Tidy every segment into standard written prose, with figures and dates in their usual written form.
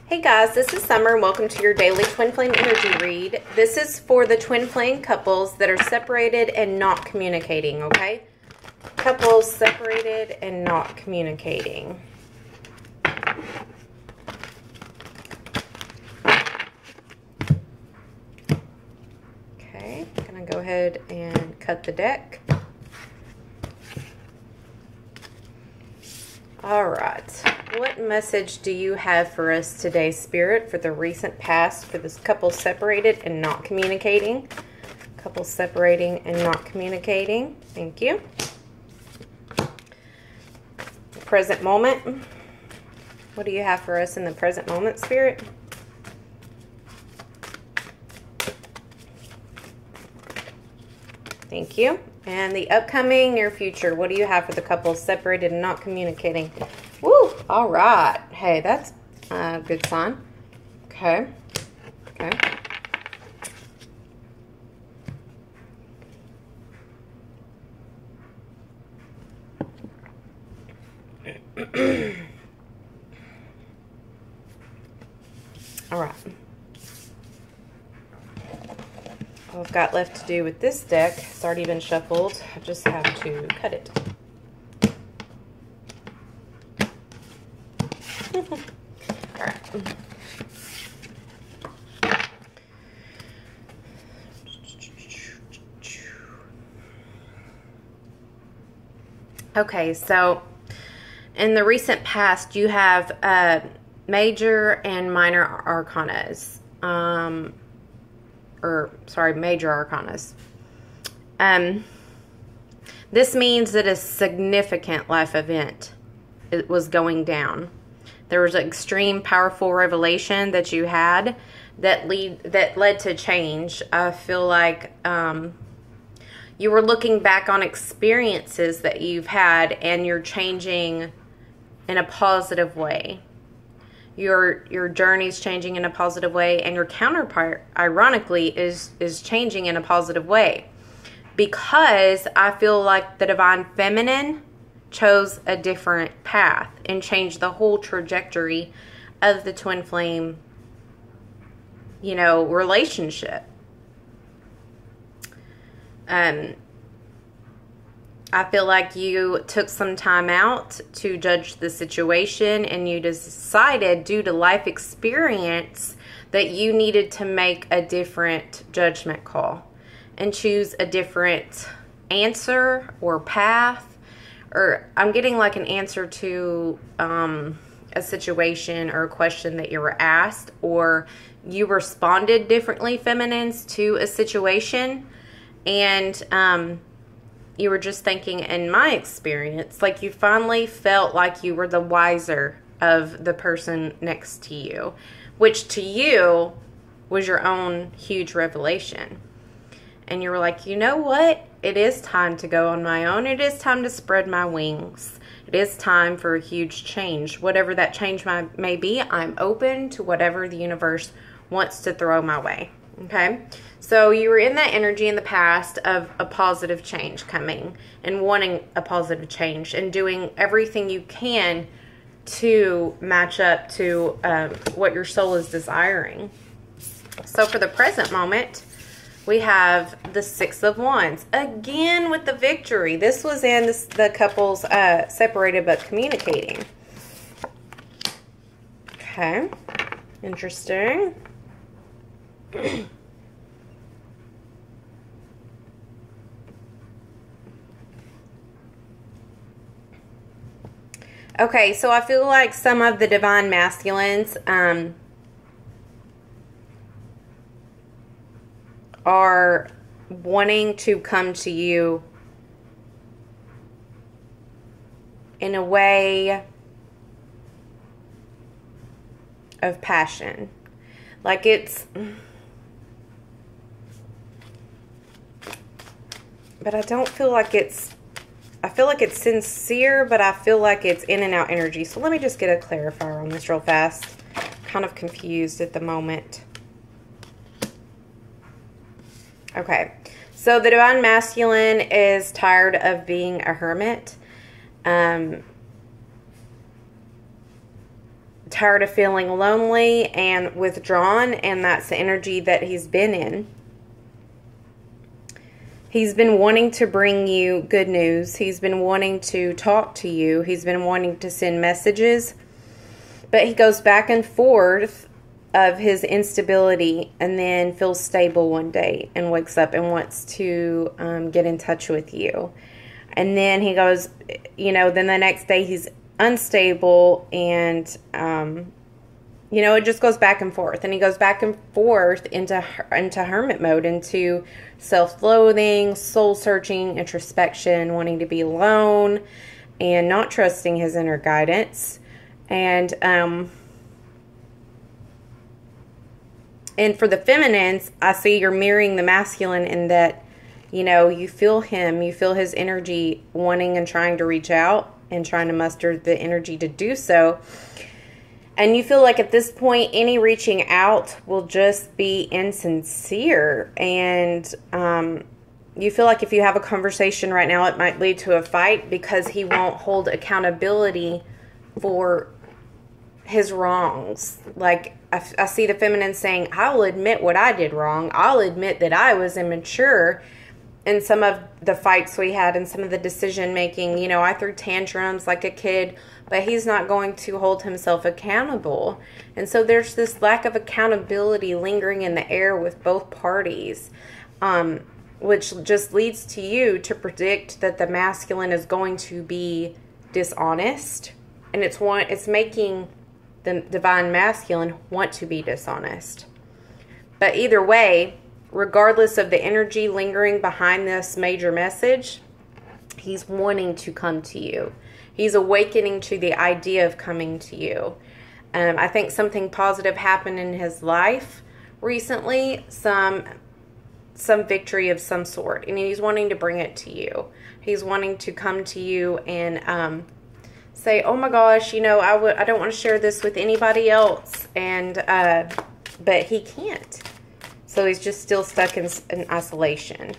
Hey guys, this is Summer and welcome to your daily Twin Flame energy read. This is for the Twin Flame couples that are separated and not communicating, okay? Couples separated and not communicating. Okay, I'm going to go ahead and cut the deck. All right. What message do you have for us today, Spirit, for the recent past, for this couple separated and not communicating? Couple separating and not communicating. Thank you. Present moment. What do you have for us in the present moment, Spirit? Thank you. And the upcoming near future. What do you have for the couple separated and not communicating? Woo! All right. Hey, that's a good sign. Okay. Okay. All right. All I've got left to do with this deck, it's already been shuffled. I just have to cut it. All right. Okay, so in the recent past, you have major and minor arcanas. Major arcanas. This means that a significant life event was going down. There was an extreme, powerful revelation that you had that led to change. I feel like you were looking back on experiences that you've had, and you're changing in a positive way. Your journey's changing in a positive way, and your counterpart, ironically, is changing in a positive way. Because I feel like the Divine Feminine chose a different path and changed the whole trajectory of the Twin Flame, relationship. I feel like you took some time out to judge the situation, and you decided, due to life experience, that you needed to make a different judgment call and choose a different answer or path. Or I'm getting like an answer to a situation or a question that you were asked, or you responded differently, feminines, to a situation. And you were just thinking, in my experience, like you finally felt like you were the wiser of the person next to you, which to you was your own huge revelation. And you were like, you know what? It is time to go on my own. It is time to spread my wings. It is time for a huge change. Whatever that change may be, I'm open to whatever the universe wants to throw my way. Okay? So you were in that energy in the past of a positive change coming and wanting a positive change and doing everything you can to match up to what your soul is desiring. So for the present moment, we have the Six of Wands. Again with the victory. This was in the couples separated but communicating. Okay. Interesting. Okay, so I feel like some of the divine masculines are wanting to come to you in a way of passion. Like but I don't feel like I feel like it's sincere, but I feel like it's in and out energy. So let me just get a clarifier on this real fast. Kind of confused at the moment. Okay, so the Divine Masculine is tired of being a hermit. tired of feeling lonely and withdrawn, and that's the energy that he's been in. He's been wanting to bring you good news. He's been wanting to talk to you. He's been wanting to send messages. But he goes back and forth of his instability and then feels stable one day and wakes up and wants to get in touch with you. And then he goes, then the next day he's unstable and, it just goes back and forth. And he goes back and forth into hermit mode, into self-loathing, soul-searching, introspection, wanting to be alone, and not trusting his inner guidance. And for the feminines, I see you're mirroring the masculine in that, you feel him, you feel his energy wanting and trying to reach out and trying to muster the energy to do so. And you feel like at this point, any reaching out will just be insincere. And you feel like if you have a conversation right now, it might lead to a fight because he won't hold accountability for his wrongs. Like, I see the feminine saying, I will admit what I did wrong. I'll admit that I was immature in some of the fights we had and some of the decision making. I threw tantrums like a kid, but he's not going to hold himself accountable. And so there's this lack of accountability lingering in the air with both parties, which just leads to you to predict that the masculine is going to be dishonest. And it's making the divine masculine want to be dishonest. But either way, regardless of the energy lingering behind this major message, he's wanting to come to you. He's awakening to the idea of coming to you. I think something positive happened in his life recently, some victory of some sort, and he's wanting to bring it to you. He's wanting to come to you and say, oh my gosh, I don't want to share this with anybody else, but he can't. So he's just still stuck in isolation.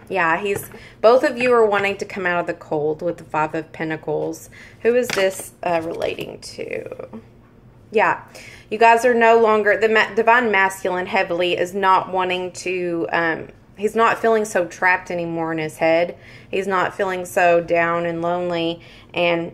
Yeah, both of you are wanting to come out of the cold with the Five of Pentacles. Who is this relating to? Yeah, you guys are no longer, the divine masculine heavily is not wanting to, he's not feeling so trapped anymore in his head. He's not feeling so down and lonely, and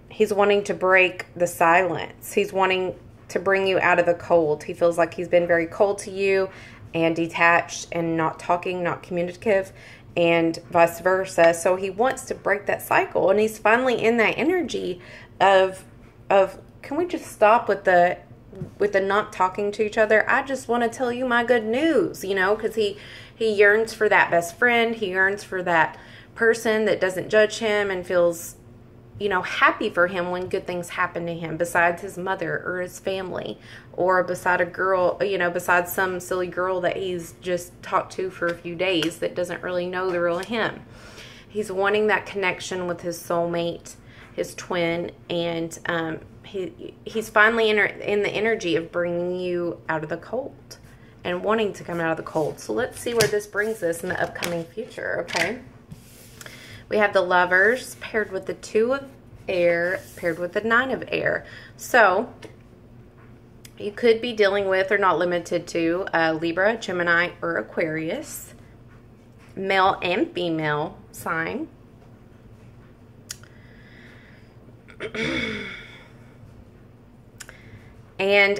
he's wanting to break the silence. He's wanting to bring you out of the cold. He feels like he's been very cold to you and detached and not talking, not communicative, and vice versa. So he wants to break that cycle, and he's finally in that energy of can we just stop with the not talking to each other? I just want to tell you my good news, because he yearns for that best friend. He yearns for that person that doesn't judge him and feels happy for him when good things happen to him, besides his mother or his family, or beside a girl, besides some silly girl that he's just talked to for a few days that doesn't really know the real him. He's wanting that connection with his soulmate, his twin, and he's finally in the energy of bringing you out of the cold and wanting to come out of the cold. So let's see where this brings us in the upcoming future, okay? We have the Lovers paired with the Two of Air, paired with the Nine of Air. So you could be dealing with, or not limited to, Libra, Gemini, or Aquarius. Male and female sign. And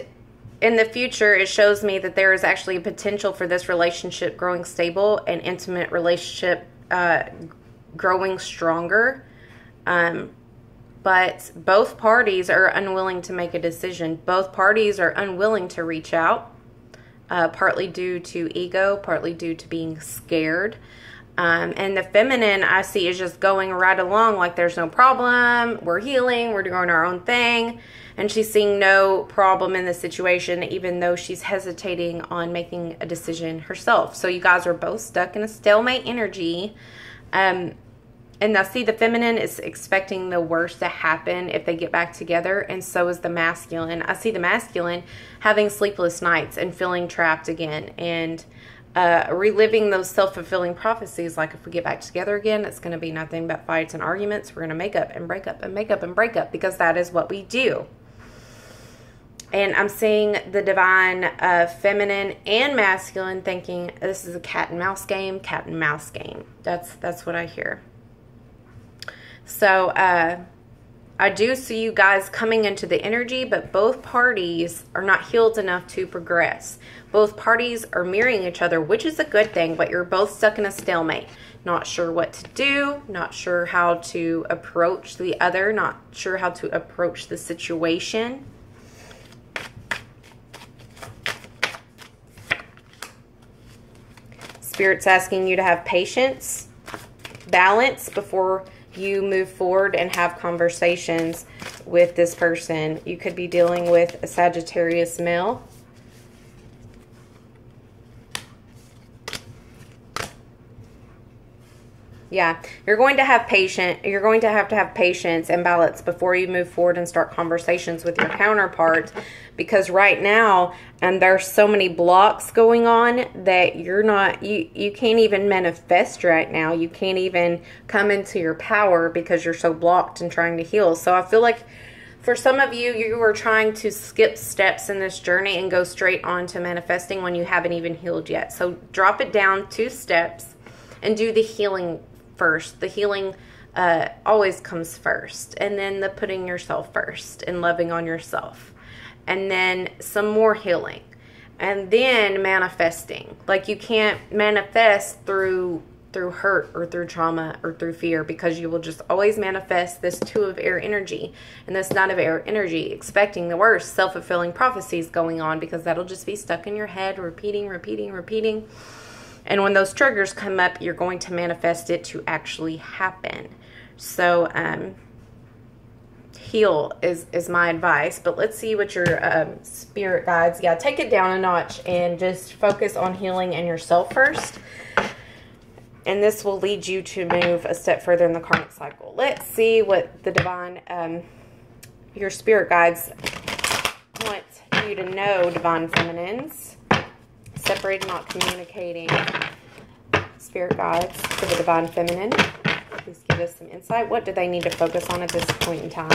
in the future, it shows me that there is actually a potential for this relationship growing stable, and intimate relationship growing stronger, but both parties are unwilling to make a decision. Both parties are unwilling to reach out, partly due to ego, partly due to being scared. And the feminine I see is just going right along like there's no problem, we're healing, we're doing our own thing, and she's seeing no problem in the situation, even though she's hesitating on making a decision herself. So you guys are both stuck in a stalemate energy. And I see the feminine is expecting the worst to happen if they get back together, and so is the masculine. I see the masculine having sleepless nights and feeling trapped again, and reliving those self-fulfilling prophecies, like if we get back together again, it's going to be nothing but fights and arguments. We're going to make up and break up and make up and break up, because that is what we do. And I'm seeing the divine feminine and masculine thinking, this is a cat and mouse game, cat and mouse game. That's what I hear. So I do see you guys coming into the energy, but both parties are not healed enough to progress. Both parties are mirroring each other, which is a good thing, but you're both stuck in a stalemate. Not sure what to do, not sure how to approach the other, not sure how to approach the situation. Spirit's asking you to have patience, balance before you move forward and have conversations with this person. You could be dealing with a Sagittarius male. Yeah, you're going to have patience and balance before you move forward and start conversations with your counterpart, because right now, and there's so many blocks going on that you can't even manifest right now. You can't even come into your power because you're so blocked and trying to heal. So I feel like for some of you, you are trying to skip steps in this journey and go straight on to manifesting when you haven't even healed yet. So drop it down 2 steps and do the healing first. The healing always comes first, and then the putting yourself first and loving on yourself, and then some more healing, and then manifesting. Like, you can't manifest through hurt or through trauma or through fear, because you will just always manifest this 2 of air energy and this 9 of air energy, expecting the worst, self-fulfilling prophecies going on, because that'll just be stuck in your head, repeating. And when those triggers come up, you're going to manifest it to actually happen. So heal is my advice. But let's see what your spirit guides. Yeah, take it down a notch and just focus on healing and yourself first. And this will lead you to move a step further in the karmic cycle. Let's see what the divine, your spirit guides want you to know, divine feminines. Separated, not communicating. Spirit guides for the divine feminine. Please give us some insight. What do they need to focus on at this point in time?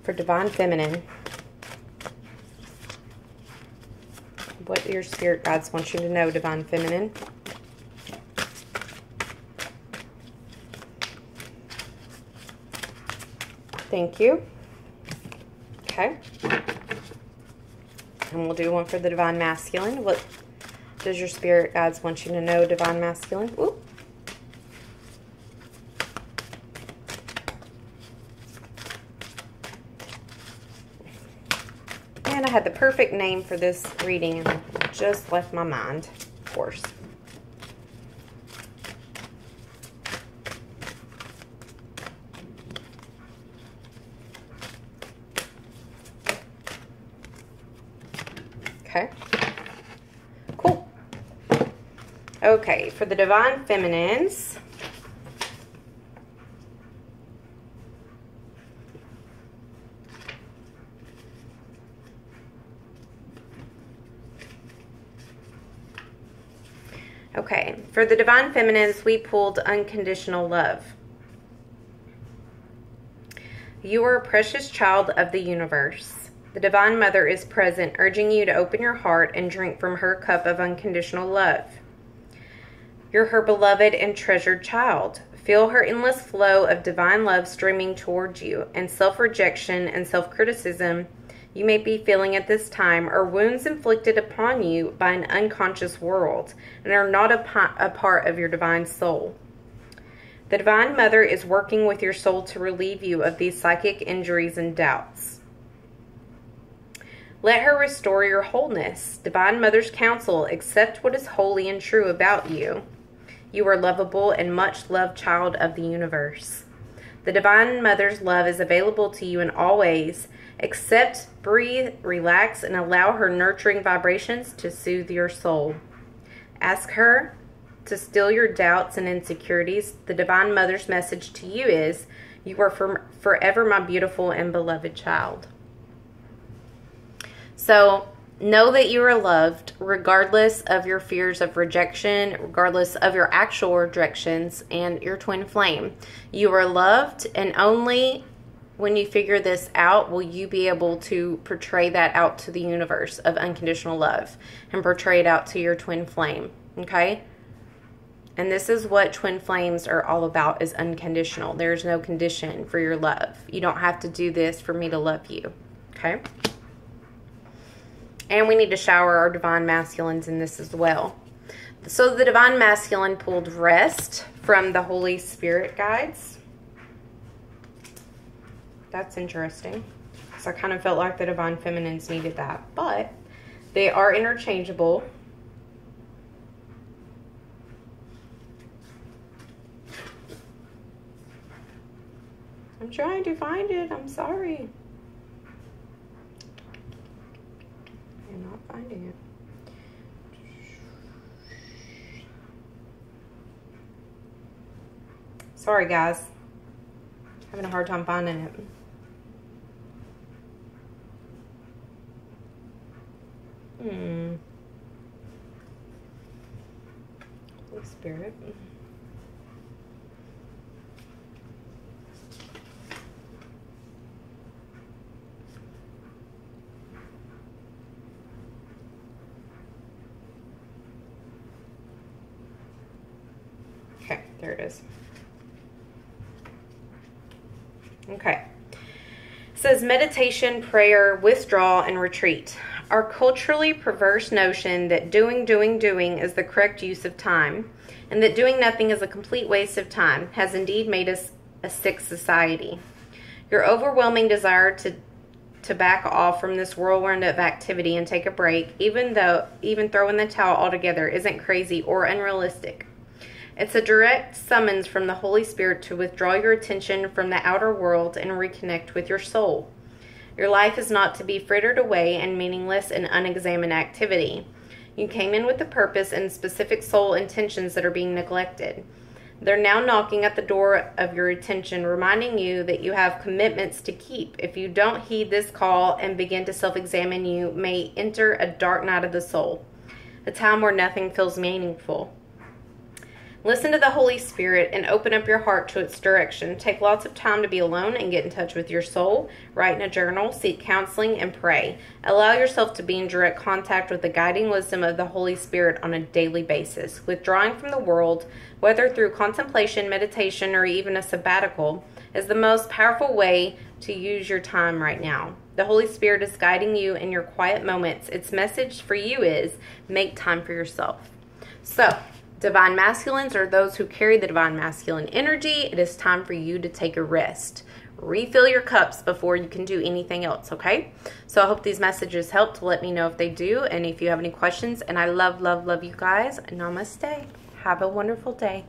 For divine feminine, what do your spirit guides want you to know, divine feminine? Thank you. Okay. And we'll do one for the divine masculine. What does your spirit guides want you to know, divine masculine? Ooh. And I had the perfect name for this reading and it just left my mind, of course. Okay. Cool. Okay, for the divine feminines. Okay, for the divine feminines, we pulled unconditional love. You are a precious child of the universe. The Divine Mother is present, urging you to open your heart and drink from her cup of unconditional love. You're her beloved and treasured child. Feel her endless flow of divine love streaming towards you, and self-rejection and self-criticism you may be feeling at this time are wounds inflicted upon you by an unconscious world and are not a part of your divine soul. The Divine Mother is working with your soul to relieve you of these psychic injuries and doubts. Let her restore your wholeness. Divine Mother's counsel, accept what is holy and true about you. You are lovable and much loved child of the universe. The Divine Mother's love is available to you in all ways. Accept, breathe, relax, and allow her nurturing vibrations to soothe your soul. Ask her to still your doubts and insecurities. The Divine Mother's message to you is, you are forever my beautiful and beloved child. So know that you are loved regardless of your fears of rejection, regardless of your actual rejections and your twin flame. You are loved, and only when you figure this out, will you be able to portray that out to the universe of unconditional love and portray it out to your twin flame, okay? And this is what twin flames are all about, is unconditional. There's no condition for your love. You don't have to do this for me to love you, okay? And we need to shower our divine masculines in this as well. So the divine masculine pulled rest from the Holy Spirit guides. That's interesting. So I kind of felt like the divine feminines needed that. But they are interchangeable. I'm trying to find it. I'm sorry. I'm not finding it. Sorry, guys. Having a hard time finding it. Holy Spirit. Okay, there it is. Okay. It says meditation, prayer, withdrawal, and retreat. Our culturally perverse notion that doing is the correct use of time, and that doing nothing is a complete waste of time, has indeed made us a sick society. Your overwhelming desire to back off from this whirlwind of activity and take a break, even throw in the towel altogether, isn't crazy or unrealistic. It's a direct summons from the Holy Spirit to withdraw your attention from the outer world and reconnect with your soul. Your life is not to be frittered away in meaningless and unexamined activity. You came in with a purpose and specific soul intentions that are being neglected. They're now knocking at the door of your attention, reminding you that you have commitments to keep. If you don't heed this call and begin to self-examine, you may enter a dark night of the soul, a time where nothing feels meaningful. Listen to the Holy Spirit and open up your heart to its direction. Take lots of time to be alone and get in touch with your soul. Write in a journal, seek counseling, and pray. Allow yourself to be in direct contact with the guiding wisdom of the Holy Spirit on a daily basis. Withdrawing from the world, whether through contemplation, meditation, or even a sabbatical, is the most powerful way to use your time right now. The Holy Spirit is guiding you in your quiet moments. Its message for you is, make time for yourself. So, divine masculines are those who carry the divine masculine energy. It is time for you to take a rest. Refill your cups before you can do anything else, okay? So I hope these messages helped. Let me know if they do, and if you have any questions. And I love, love, love you guys. Namaste. Have a wonderful day.